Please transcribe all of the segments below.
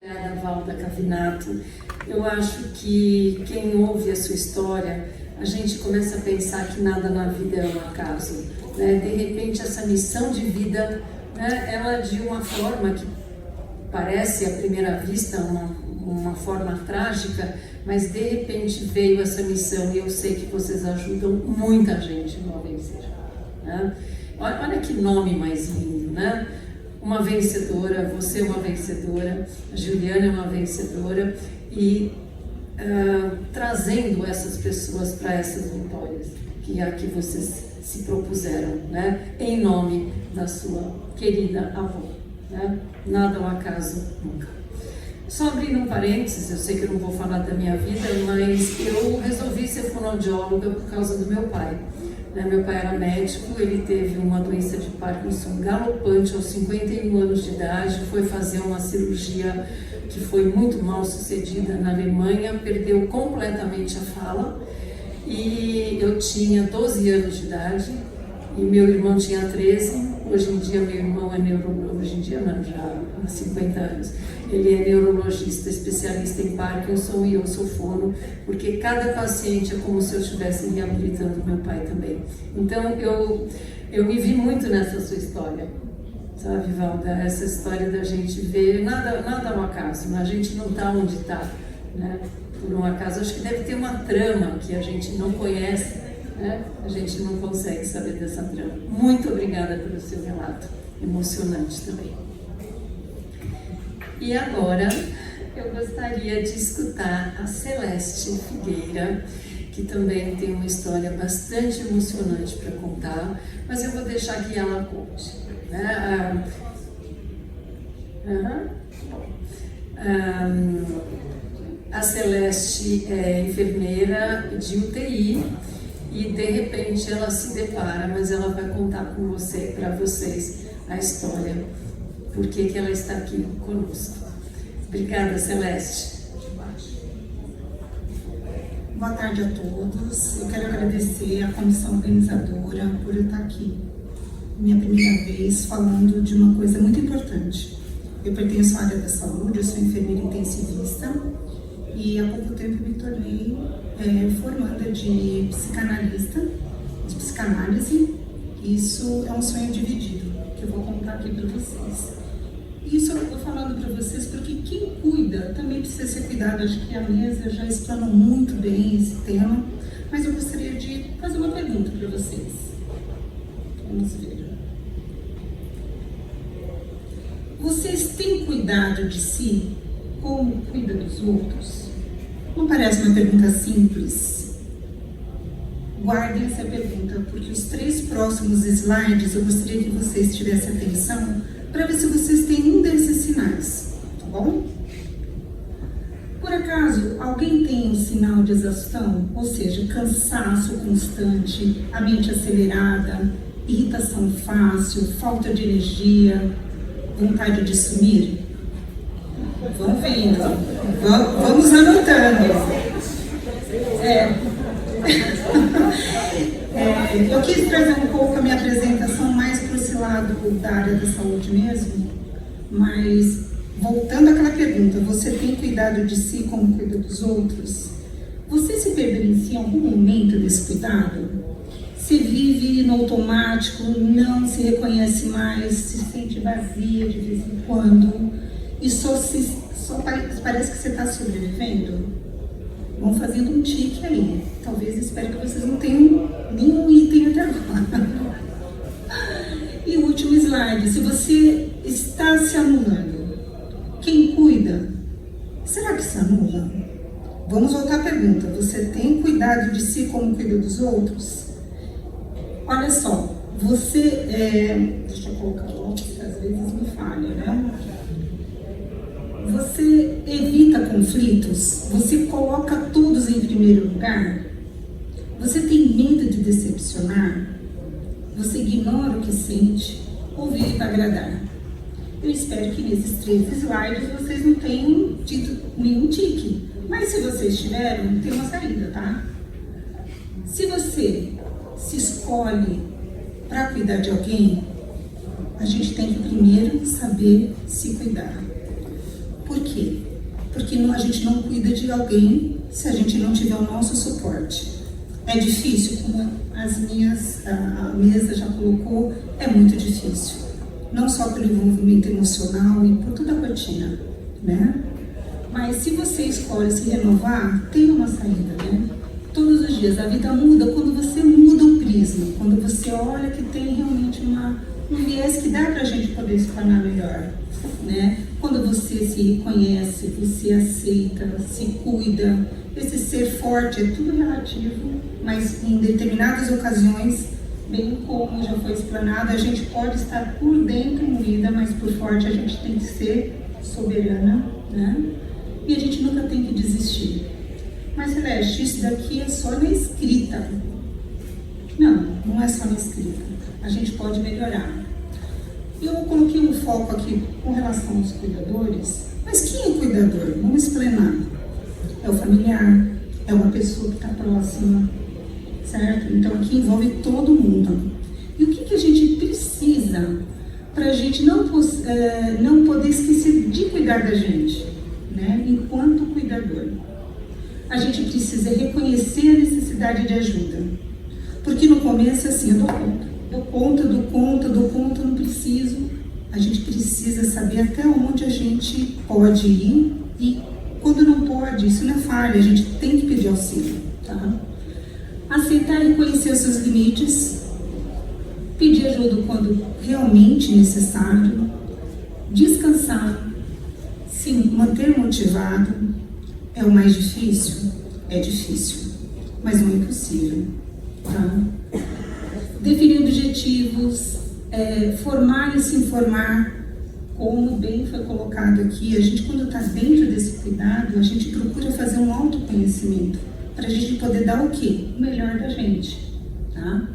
Obrigada, Valda Cavinato. Eu acho que quem ouve a sua história, a gente começa a pensar que nada na vida é um acaso, né? De repente, essa missão de vida, né, ela de uma forma que parece à primeira vista uma forma trágica, mas de repente veio essa missão e eu sei que vocês ajudam muita gente a vencer, né? Olha que nome mais lindo, né? Uma vencedora, você é uma vencedora, a Juliana é uma vencedora e trazendo essas pessoas para essas vitórias que aqui vocês se propuseram, né? Em nome da sua querida avó, né? Nada ao acaso nunca. Só abrindo um parênteses, eu sei que eu não vou falar da minha vida, mas eu resolvi ser fonoaudióloga por causa do meu pai. Meu pai era médico, ele teve uma doença de Parkinson galopante aos 51 anos de idade, foi fazer uma cirurgia que foi muito mal sucedida na Alemanha, perdeu completamente a fala e eu tinha 12 anos de idade e meu irmão tinha 13. Hoje em dia meu irmão é neurologista, hoje em dia não, já há 50 anos. Ele é neurologista, especialista em Parkinson e eu sou fono, porque cada paciente é como se eu estivesse reabilitando meu pai também. Então eu me vi muito nessa sua história, sabe, Valda? Essa história da gente ver, nada ao acaso, a gente não está onde está, né? Por um acaso. Acho que deve ter uma trama que a gente não conhece, né? A gente não consegue saber dessa trama. Muito obrigada pelo seu relato, emocionante também. E agora eu gostaria de escutar a Celeste Figueira, que também tem uma história bastante emocionante para contar, mas eu vou deixar que ela conte, né? A Celeste é enfermeira de UTI e de repente ela se depara, mas ela vai contar com você, para vocês, a história, por que ela está aqui conosco. Obrigada, Celeste. Boa tarde a todos. Eu quero agradecer à comissão organizadora por eu estar aqui. Minha primeira vez falando de uma coisa muito importante. Eu pertenço à área da saúde, eu sou enfermeira intensivista e há pouco tempo me tornei formanda de psicanalista, de psicanálise. Isso é um sonho dividido, que eu vou contar aqui para vocês. Isso eu estou falando para vocês porque quem cuida também precisa ser cuidado. Acho que a mesa já explanou muito bem esse tema, mas eu gostaria de fazer uma pergunta para vocês. Vamos ver. Vocês têm cuidado de si como cuida dos outros? Não parece uma pergunta simples? Guardem essa pergunta, porque os 3 próximos slides eu gostaria que vocês tivessem atenção para ver se vocês têm um desses sinais, tá bom? Por acaso, alguém tem um sinal de exaustão, ou seja, cansaço constante, a mente acelerada, irritação fácil, falta de energia, vontade de sumir? Vão vindo, vamos anotando. Eu quis trazer um pouco a minha apresentação mais para esse lado da área da saúde mesmo, mas voltando àquela pergunta, você tem cuidado de si como cuida dos outros? Você se perdeu em si em algum momento desse cuidado? Se vive no automático, não se reconhece mais, se sente vazia de vez em quando e só parece que você está sobrevivendo? Vão fazendo um tique aí. Talvez espero que vocês não tenham nenhum item até agora. E o último slide. Se você está se anulando, quem cuida? Será que se anula? Vamos voltar à pergunta. Você tem cuidado de si como cuida dos outros? Olha só. Você... deixa eu colocar o óculos, que às vezes me falha, né? Você evita conflitos? Você coloca todos em primeiro lugar? Você tem medo de decepcionar? Você ignora o que sente ou vive para agradar? Eu espero que nesses 3 slides vocês não tenham tido nenhum tique. Mas se vocês tiveram, tem uma saída, tá? Se você se escolhe para cuidar de alguém, a gente tem que primeiro saber se cuidar. Por quê? Porque a gente não cuida de alguém se a gente não tiver o nosso suporte. É difícil, como a mesa já colocou, é muito difícil. Não só pelo envolvimento emocional e por toda a rotina, né? Mas se você escolhe se renovar, tem uma saída, né? Todos os dias a vida muda quando você muda o prisma, quando você olha que tem realmente um viés que dá pra gente poder se tornar melhor, né? Quando você se reconhece, você aceita, se cuida. Esse ser forte é tudo relativo, mas em determinadas ocasiões, bem como já foi explanado, a gente pode estar por dentro unida, mas por forte a gente tem que ser soberana, né? E a gente nunca tem que desistir. Mas, Celeste, isso daqui é só na escrita. Não é só na escrita. A gente pode melhorar. Eu coloquei um foco aqui com relação aos cuidadores, mas quem é o cuidador? Vamos explanar. É o familiar, é uma pessoa que está próxima, certo? Então aqui envolve todo mundo. E o que a gente precisa para a gente não poder esquecer de cuidar da gente, né? Enquanto cuidador. A gente precisa reconhecer a necessidade de ajuda. Porque no começo é assim, eu dou conta, não preciso. A gente precisa saber até onde a gente pode ir e quando não pode, isso não é falha, a gente tem que pedir auxílio, tá? Aceitar e reconhecer os seus limites, pedir ajuda quando realmente necessário, descansar, se manter motivado. É o mais difícil? É difícil, mas não é impossível, tá? Definir objetivos, formar e se informar, como bem foi colocado aqui, a gente quando está dentro desse cuidado, a gente procura fazer um autoconhecimento, para a gente poder dar o quê? O melhor da gente, tá?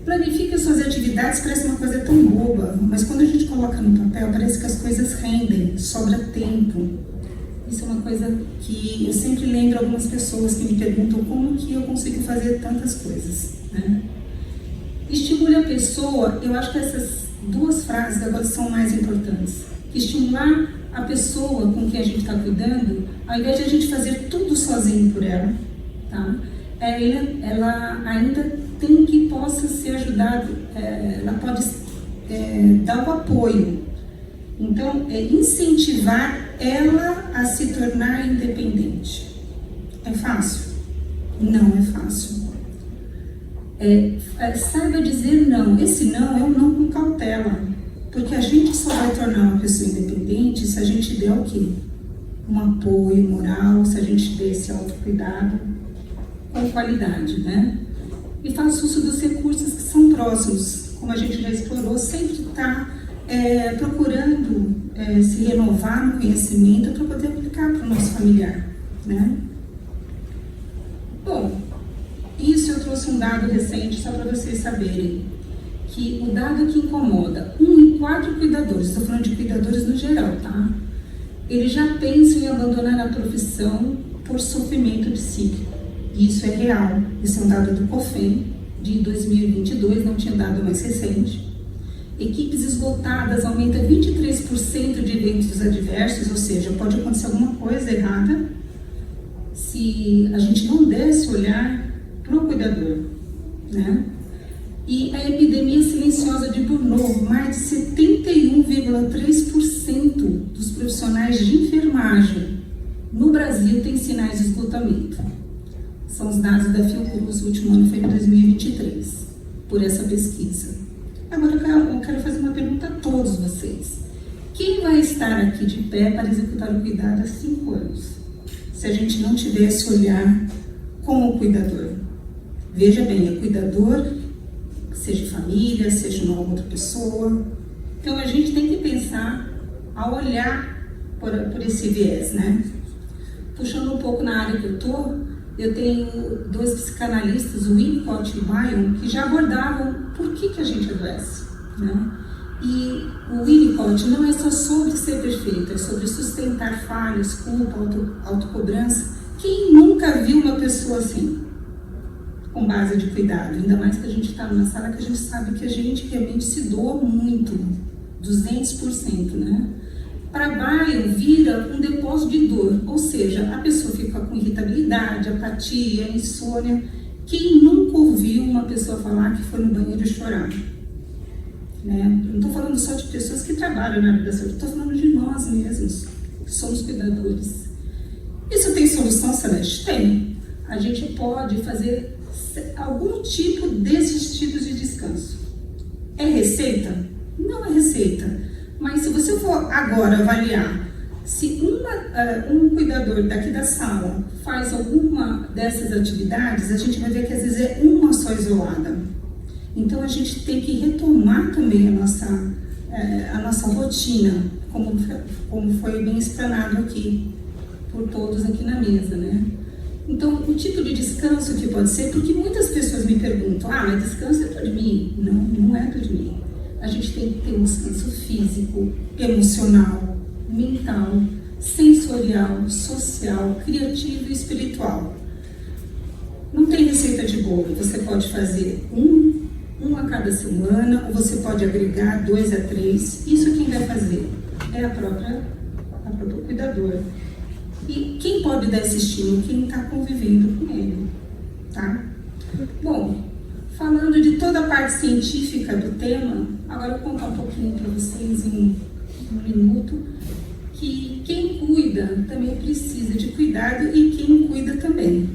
Planifique as suas atividades, parece uma coisa tão boba, mas quando a gente coloca no papel, parece que as coisas rendem, sobra tempo. Isso é uma coisa que eu sempre lembro algumas pessoas que me perguntam como que eu consigo fazer tantas coisas, né? Estimule a pessoa, eu acho que essas duas frases agora são mais importantes. Estimular a pessoa com quem a gente está cuidando, ao invés de a gente fazer tudo sozinho por ela, tá? Ela ainda tem que possa ser ajudada, ela pode dar o apoio. Então, incentivar ela a se tornar independente. É fácil? Não é fácil. Saiba dizer não. Esse não é um não com cautela. Porque a gente só vai tornar uma pessoa independente se a gente der o quê? Um apoio moral, se a gente der esse autocuidado com qualidade, né? E faça uso dos recursos que são próximos. Como a gente já explorou, sempre está procurando se renovar no conhecimento para poder aplicar para o nosso familiar, né? Bom, isso eu trouxe um dado recente só para vocês saberem que o dado que incomoda 1 em 4 cuidadores, estou falando de cuidadores no geral, tá? Eles já pensam em abandonar a profissão por sofrimento psíquico. Isso é real. Isso é um dado do COFEM de 2022, não tinha dado mais recente. Equipes esgotadas aumenta 23% de eventos adversos, ou seja, pode acontecer alguma coisa errada se a gente não der esse olhar para o cuidador, né? E a epidemia silenciosa de burnout, mais de 71,3% dos profissionais de enfermagem no Brasil têm sinais de esgotamento. São os dados da Fiocruz, o último ano foi em 2023, por essa pesquisa. Agora eu quero fazer uma pergunta a todos vocês. Quem vai estar aqui de pé para executar o cuidado há 5 anos? Se a gente não tiver esse olhar como cuidador. Veja bem, é cuidador, seja família, seja uma outra pessoa. Então a gente tem que pensar a olhar por esse viés, né? Puxando um pouco na área que eu tenho 2 psicanalistas, o Winnicott e o Bion, que já abordavam por que a gente adoece, né? E o Winnicott não é só sobre ser perfeito, é sobre sustentar falhas, culpa, autocobrança. Quem nunca viu uma pessoa assim, com base de cuidado? Ainda mais que a gente está numa sala que a gente sabe que a gente realmente se doa muito, 200%, né? Para-baio vira um depósito de dor, ou seja, a pessoa fica com irritabilidade, apatia, insônia. Quem nunca ouviu uma pessoa falar que foi no banheiro chorar? Né? Não estou falando só de pessoas que trabalham na área da saúde, estou falando de nós mesmos, que somos cuidadores. Isso tem solução, Celeste? Tem. A gente pode fazer algum tipo desses tipos de descanso. É receita? Não é receita. Mas se você for agora avaliar se um cuidador daqui da sala faz alguma dessas atividades, a gente vai ver que às vezes é uma só isolada. Então a gente tem que retomar também a nossa rotina, como foi bem explanado aqui por todos aqui na mesa, né? Então, o tipo de descanso que pode ser, porque muitas pessoas me perguntam, mas descanso é dormir. Não, não é dormir. A gente tem que ter um descanso físico, emocional, mental, sensorial, social, criativo e espiritual. Não tem receita de bolo. Você pode fazer um a cada semana, ou você pode agregar 2 a 3. Isso quem vai fazer é a própria cuidadora. E quem pode dar esse estímulo? Quem está convivendo com ele, tá? Bom, falando de toda a parte científica do tema, agora eu vou contar um pouquinho para vocês em um minuto, que quem cuida também precisa de cuidado e quem cuida também,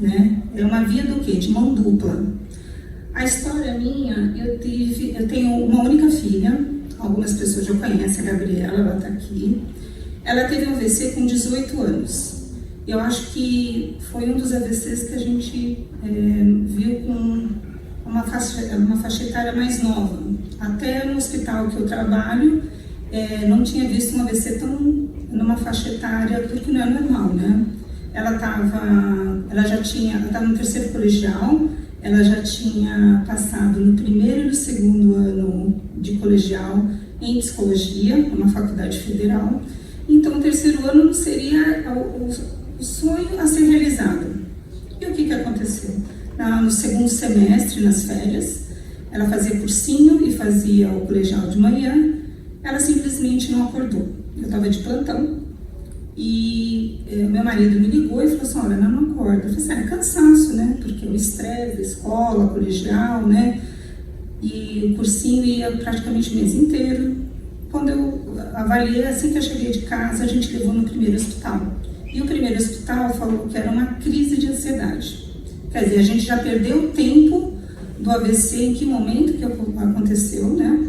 né? É uma via do quê? De mão dupla. A história minha, eu tenho uma única filha, algumas pessoas já conhecem a Gabriela, ela está aqui. Ela teve um AVC com 18 anos. Eu acho que foi um dos AVCs que a gente viu com uma faixa etária mais nova. Até no hospital que eu trabalho, não tinha visto um AVC numa faixa etária, porque não é normal, né? Ela estava no terceiro colegial, ela já tinha passado no primeiro e no segundo ano de colegial em psicologia, numa faculdade federal. Então, o terceiro ano seria o sonho a ser realizado. E o que aconteceu? No segundo semestre, nas férias, ela fazia cursinho e fazia o colegial de manhã, ela simplesmente não acordou. Eu estava de plantão e meu marido me ligou e falou assim, olha, ela não acorda. Eu falei assim, é cansaço, né? Porque o estresse da escola, colegial, né? E o cursinho ia praticamente o mês inteiro. Quando eu avaliei, assim que eu cheguei de casa, a gente levou no primeiro hospital. E o primeiro hospital falou que era uma crise de ansiedade. Quer dizer, a gente já perdeu o tempo do AVC, em que momento que aconteceu, né?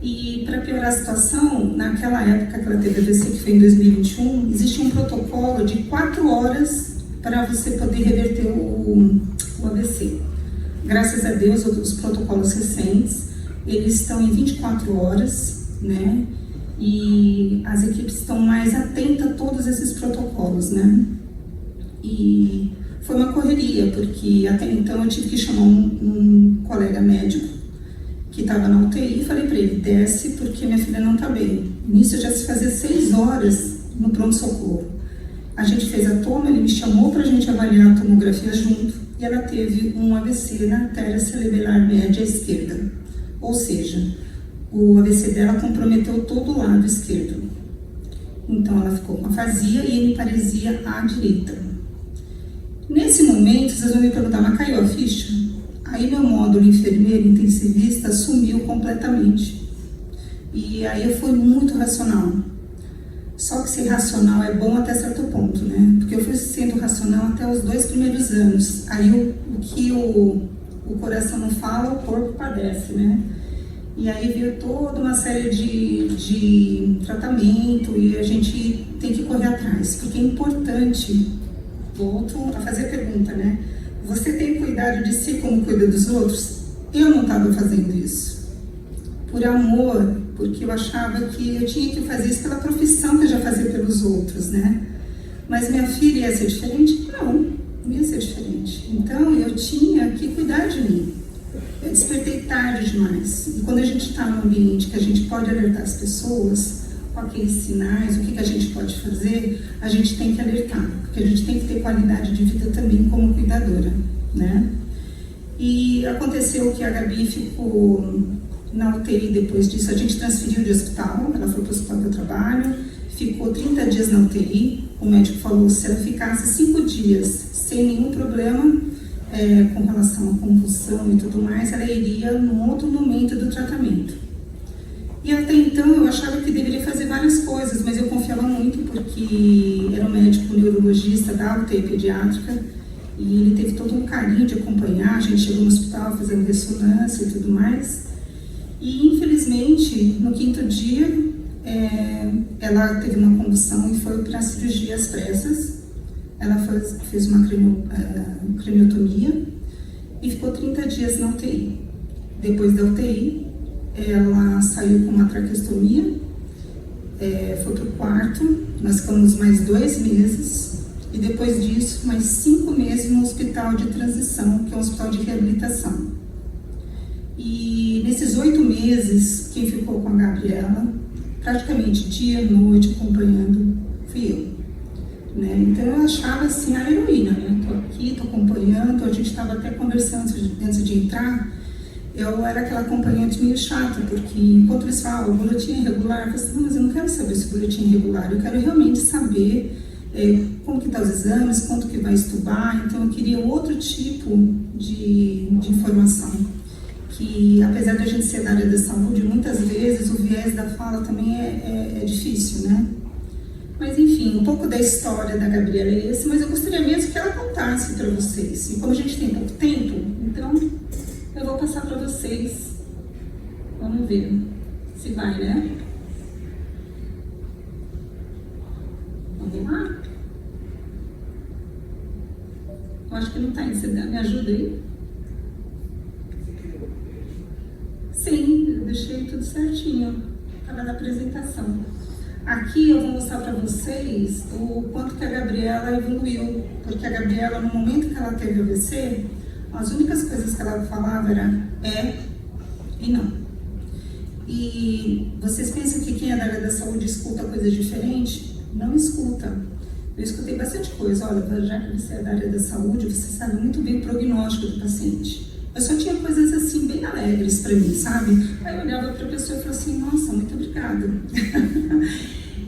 E para piorar a situação, naquela época que ela teve AVC, que foi em 2021, existe um protocolo de 4 horas para você poder reverter o AVC. Graças a Deus, os protocolos recentes, eles estão em 24 horas, né? E as equipes estão mais atentas a todos esses protocolos, né? E foi uma correria, porque até então eu tive que chamar um colega médico que estava na UTI e falei para ele, desce porque minha filha não está bem. Nisso já se fazia 6 horas no pronto-socorro. A gente fez a toma, ele me chamou para a gente avaliar a tomografia junto e ela teve um AVC na artéria cerebelar média esquerda. Ou seja, o AVC dela comprometeu todo o lado esquerdo. Então ela ficou com afasia e hemiparesia à direita. Nesse momento, vocês vão me perguntar, mas caiu a ficha? Aí meu módulo enfermeiro intensivista sumiu completamente. E aí eu fui muito racional. Só que ser racional é bom até certo ponto, né? Porque eu fui sendo racional até os 2 primeiros anos. Aí o que o coração não fala, o corpo padece, né? E aí veio toda uma série de tratamento e a gente tem que correr atrás, porque é importante, volto a fazer a pergunta, né? Você tem cuidado de si como cuida dos outros? Eu não estava fazendo isso. Por amor, porque eu achava que eu tinha que fazer isso pela profissão que eu já fazia pelos outros, né? Mas minha filha ia ser diferente? Não ia ser diferente. Então eu tinha que cuidar de mim. Eu despertei tarde demais. E quando a gente está num ambiente que a gente pode alertar as pessoas com aqueles sinais, o que a gente pode fazer, a gente tem que alertar, porque a gente tem que ter qualidade de vida também como cuidadora, né? E aconteceu que a Gabi ficou na UTI depois disso, a gente transferiu de hospital, ela foi para o hospital que eu trabalho, ficou 30 dias na UTI. O médico falou que se ela ficasse 5 dias sem nenhum problema, com relação à convulsão e tudo mais, ela iria num outro momento do tratamento. E até então eu achava que deveria fazer várias coisas, mas eu confiava muito porque era um médico neurologista da UTI pediátrica e ele teve todo um carinho de acompanhar. A gente chegou no hospital fazendo ressonância e tudo mais. E infelizmente, no 5º dia, ela teve uma convulsão e foi para cirurgia às pressas. Ela fez uma craniotomia e ficou 30 dias na UTI. Depois da UTI, ela saiu com uma traqueostomia, foi para o quarto, nós ficamos mais 2 meses e depois disso mais 5 meses no hospital de transição, que é um hospital de reabilitação. E nesses 8 meses, quem ficou com a Gabriela, praticamente dia e noite acompanhando, fui eu. Né? Então eu achava assim a heroína, né? Tô aqui, tô acompanhando. A gente estava até conversando antes de entrar. Eu era aquela acompanhante meio chata, porque enquanto eles falam, o boletim é irregular, eu falei assim, não, mas eu não quero saber se o boletim é irregular, eu quero realmente saber como que estão os exames, quanto que vai estubar. Então eu queria outro tipo de informação, que apesar de a gente ser da área da saúde, muitas vezes o viés da fala também é difícil, né? Mas enfim, um pouco da história da Gabriela é esse, mas eu gostaria mesmo que ela contasse para vocês. E como a gente tem pouco tempo, então eu vou passar para vocês. Vamos ver se vai, né? Vamos lá? Eu acho que não está em me ajuda aí? Sim, eu deixei tudo certinho. Estava na apresentação. Aqui eu vou mostrar para vocês o quanto que a Gabriela evoluiu, porque a Gabriela, no momento que ela teve AVC, as únicas coisas que ela falava era e não. E vocês pensam que quem é da área da saúde escuta coisas diferentes? Não escuta. Eu escutei bastante coisa. Olha, já que você é da área da saúde, você sabe muito bem o prognóstico do paciente. Eu só tinha coisas assim bem alegres para mim, sabe? Aí eu olhava para a pessoa e falava assim, nossa, muito obrigada.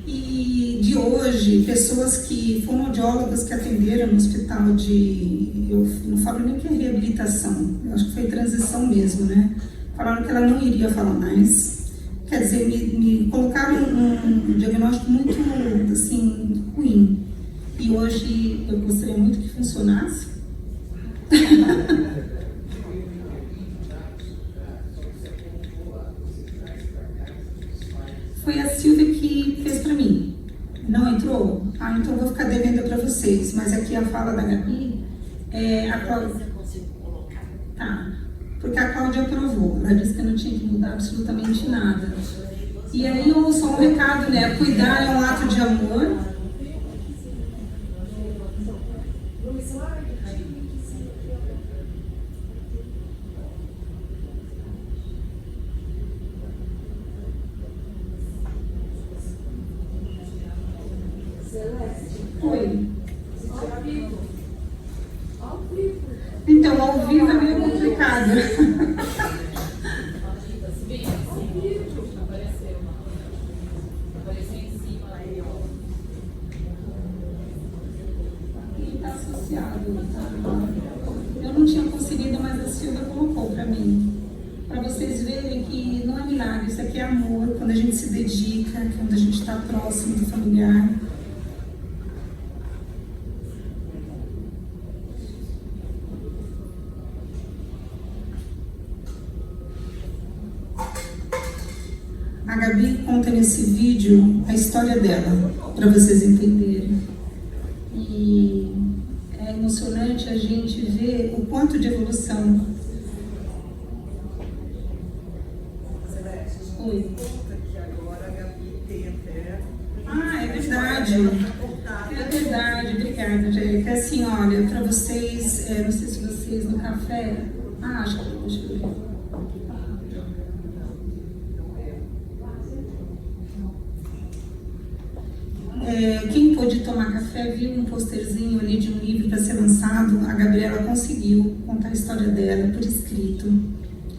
E de hoje, pessoas que fonoaudiólogas que atenderam no hospital eu não falo nem que é reabilitação, eu acho que foi transição mesmo, né? Falaram que ela não iria falar mais. Quer dizer, me colocaram um diagnóstico muito, assim, ruim. E hoje eu gostaria muito que funcionasse. Foi a Silvia que fez para mim. Não entrou? Ah, então eu vou ficar devendo para vocês. Mas aqui a fala da Gabi a Cláudia. Tá. Porque a Cláudia aprovou. Ela disse que eu não tinha que mudar absolutamente nada. E aí eu só um recado, né? Cuidar é um ato de amor. Oi. Então, ao vivo é meio complicado. Ele está associado. Eu não tinha conseguido, mas a Silvia colocou para mim. Para vocês verem que não é milagre, isso aqui é amor, quando a gente se dedica, quando a gente está próximo do familiar. A Gabi conta nesse vídeo a história dela, para vocês entenderem. E é emocionante a gente ver o quanto de evolução. Oi. Que agora a Gabi tem até... Ah, é verdade. É verdade, obrigada, Angélica. Assim, olha, para vocês, não sei se vocês no café... Ah, acho que deixa eu ver. Quem pôde tomar café viu um posterzinho ali de um livro para ser lançado. A Gabriela conseguiu contar a história dela por escrito,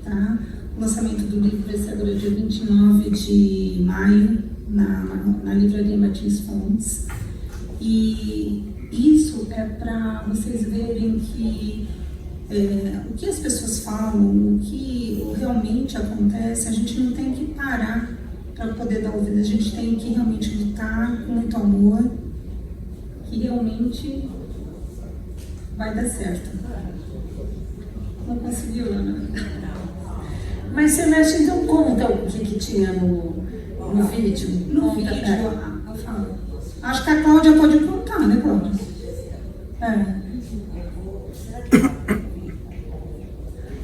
tá? O lançamento do livro vai ser agora dia 29 de maio. na livraria Martins Fontes. E isso é para vocês verem que o que as pessoas falam, o que realmente acontece, a gente não tem que parar para poder dar ouvido, a gente tem que realmente lutar com muito amor, que realmente vai dar certo. Não conseguiu, Ana? Mas Celeste, então conta o que tinha no vídeo. No Conta, vídeo, eu falo. Acho que a Cláudia pode contar, né, Cláudia?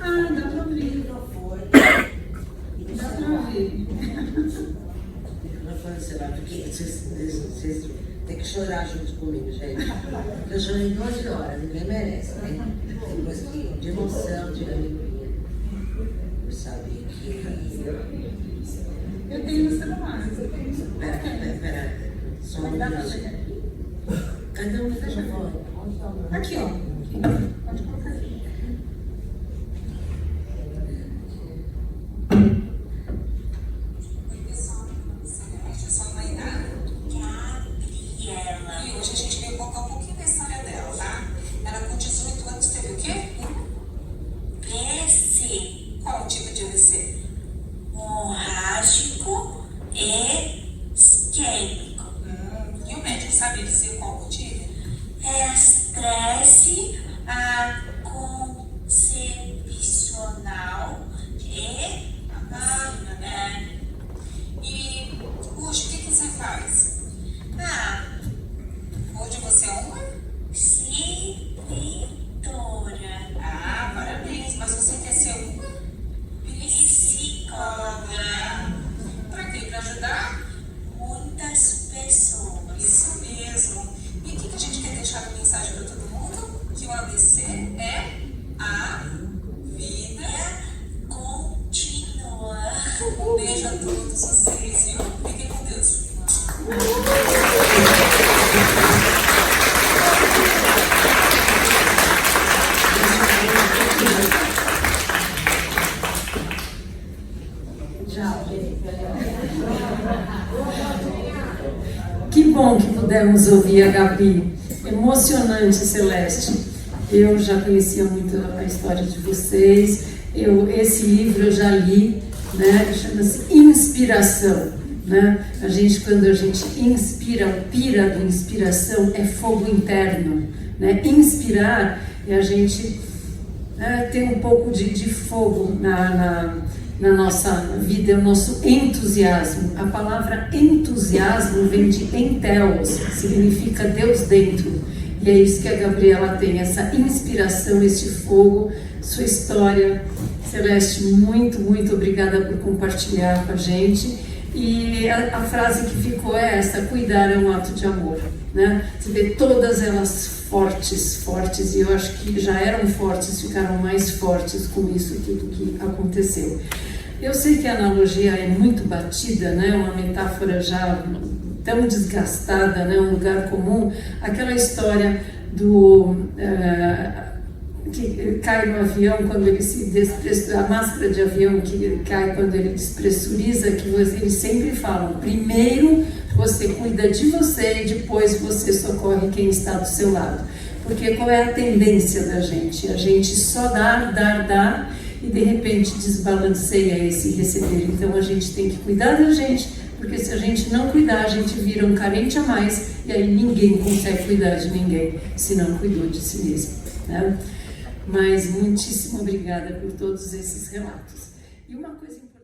Ah, dá pra ouvir. Dá pra ouvir. Sei lá, porque vocês têm que chorar junto comigo, gente. Eu chorei 12 horas, ninguém merece, né? Depois que, de emoção, de alegria, por saber que. Eu tenho no celular. Pera, só um minuto. Cadê o microfone? Aqui, ó. Pode colocar aqui. E hoje a gente veio contar um pouquinho da história dela, tá? Ela com 18 anos teve o quê? PC, Qual o tipo de AVC? hemorrágico e isquêmico. E o médico sabe dizer qual o motivo? É estresse concepcional e Vacina, né? E hoje o que você faz? Hoje você é uma? escritora, Parabéns, mas você quer ser uma? psicóloga, Pra quê? Pra ajudar? muitas pessoas. Isso mesmo. E o que a gente quer deixar de mensagem para todo mundo? Que o ABC é a vida. Continua. Um beijo a todos vocês, viu? Fiquem com Deus. Que bom que pudemos ouvir a Gabi. Emocionante, Celeste. Eu já conhecia muito a história de vocês. Esse livro eu já li, né? Chama-se Inspiração. Né? Quando a gente inspira, o pira do inspiração é fogo interno. Né? Inspirar é a gente ter um pouco de fogo na nossa vida, é o nosso entusiasmo. A palavra entusiasmo vem de enteos, significa Deus dentro. E é isso que a Gabriela tem, essa inspiração, este fogo, sua história. Celeste, muito, muito obrigada por compartilhar com a gente. E a frase que ficou é essa: cuidar é um ato de amor. Né? Você vê todas elas fortes, e eu acho que já eram fortes, ficaram mais fortes com isso tudo que aconteceu. Eu sei que a analogia é muito batida, né? Uma metáfora já tão desgastada, né? Um lugar comum, aquela história do que cai no avião quando ele se despressuriza, a máscara de avião que cai quando ele despressuriza, que eles sempre falam: primeiro você cuida de você e depois você socorre quem está do seu lado. Porque qual é a tendência da gente? A gente só dar e de repente desbalanceia esse receber. Então a gente tem que cuidar da gente, porque se a gente não cuidar, a gente vira um carente a mais e aí ninguém consegue cuidar de ninguém se não cuidou de si mesmo. Né? Mas muitíssimo obrigada por todos esses relatos. E uma coisa importante.